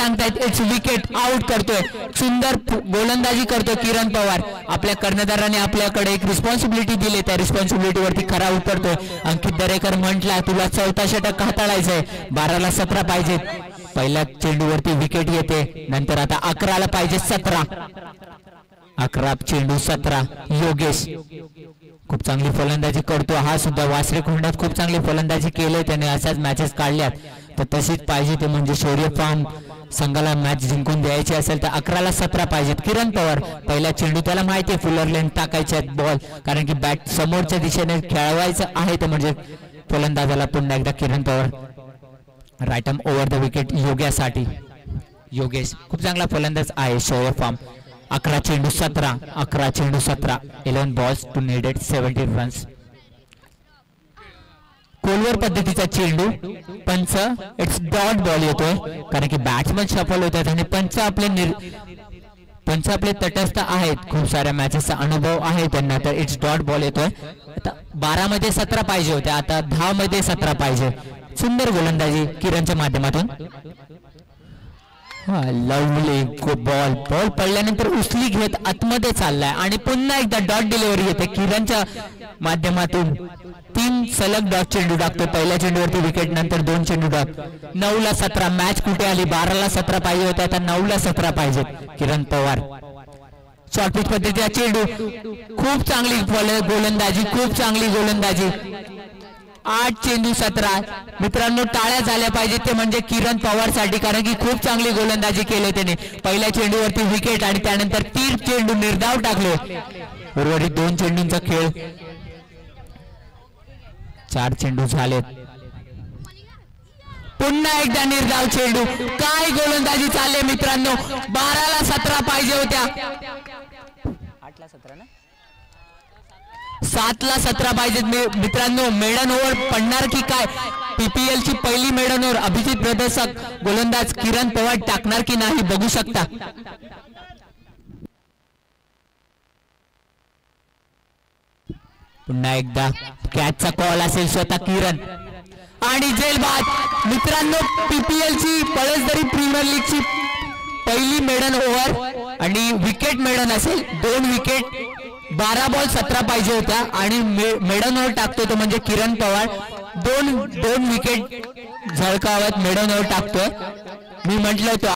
सांगतायत it's wicket, out करतोय. सुंदर गोलंदाजी करतोय किरण पवार. आपल्या कर्णधाराने आपल्याकडे एक रिस्पॉन्सिबिलिटी दिली, त्या रिस्पॉन्सिबिलिटीवरती खरा उतरतोय. अंकित दरेकर म्हटला तुला 14 षटक हाताळायचंय, 12ला 17 पाहिजेत. पहिल्या चेंडूवरती विकेट येते, नंतर आता 11ला पाहिजे 17. 11 चेंडू 17. योगेश खूप चांगली फलंदाजी करतो. हा सुद्धा वासरे खोंडात खूप चांगली फलंदाजी केली, त्याने अशाच मॅचेस काढल्यात. तर तशीच पाहिजे ते म्हणजे शौर्य फार्म संघाला मॅच जिंकून द्यायची असेल तर 11ला 17 पाहिजेत. किरण पवार पहिला चेंडू, त्याला माहिती आहे फुलर लेन टाकायचे आहेत बॉल, कारण की बॅट समोरच्या दिशेने खेळवायचं आहे. तर म्हणजे फलंदाजाला पुन्हा एकदा Kiran Pawar right arm over the wicket योग्यासाठी. योगेश खूप चांगला फलंदाज आहे. शौर्य फार्म 11 चेंडू 17. 11 चेंडू 17. 11 balls to needed 70 runs. Koilwar पद्धतीचा चेंडू, पंच इट्स डॉट बॉल येतोय, कारण की बॅट्समन सफल होतात आणि पंच आपले तटस्थ आहेत. खूप साऱ्या मॅचेसचा अनुभव आहे त्यांना. तर इट्स डॉट बॉल येतोय. आता 12 मध्ये 17 पाहिजे होते, आता 10 मध्ये 17 पाहिजे. सुंदर गोलंदाजी किरणच्या माध्यमातून. लवली बॉल पडल्यानंतर उचली घेत आतमध्ये चाललाय आणि पुन्हा एकदा डॉट डिलिव्हरी येते किरणच्या माध्यमातून. 3 सलग डॉट चेंडू टाकतो. पहिल्या चेंडूवरती विकेट, नंतर 2 चेंडू डॉट. 9ला 17 मॅच कुठे आली? 12ला 17 पाहिजे होते, आता 9ला 17 पाहिजेत. किरण पवार शॉर्ट पिच पद्धतीचा चेंडू, खूप चांगली गोलंदाजी, खूप चांगली गोलंदाजी. 8 चेंडू 17. मित्रांनो टाळ्या झाल्या पाहिजे ते म्हणजे किरण पवार साठी, कारण की खूप चांगली गोलंदाजी केली त्याने. पहिल्या चेंडूवरती विकेट आणि त्यानंतर 3 चेंडू निर्धाव टाकले. उर्वरित 2 चेंडूंचा खेळ. 4 चेंडू झालेत. पुन्हा एकदा निर्धाव चेंडू. काय गोलंदाजी चालले मित्रांनो. 12ला 17 पाहिजे होत्या, 8ला 17 ना, 7ला 17 पाहिजेत मित्रांनो. मेडन ओव्हर पडणार की काय? पीपीएल ची पहिली मेडन ओव्हर. अभिजित प्रदर्शक गोलंदाज किरण पवार टाकणार की नाही बघू शकता. पुन्हा एकदा कॅचचा कॉल असेल स्वतः किरण आणि जेलबाद. मित्रांनो पीपीएल ची पळसदरी प्रीमियर लीग ची पहिली मेडन ओव्हर आणि विकेट मेडन असेल. 2 विकेट, 12 बॉल 17 पाहिजे होत्या आणि मेडन ओव्हर टाकतोय तो म्हणजे किरण पवार. 2 विकेट झळकावत मेडन ओव्हर टाकतोय. मी म्हटलं होतं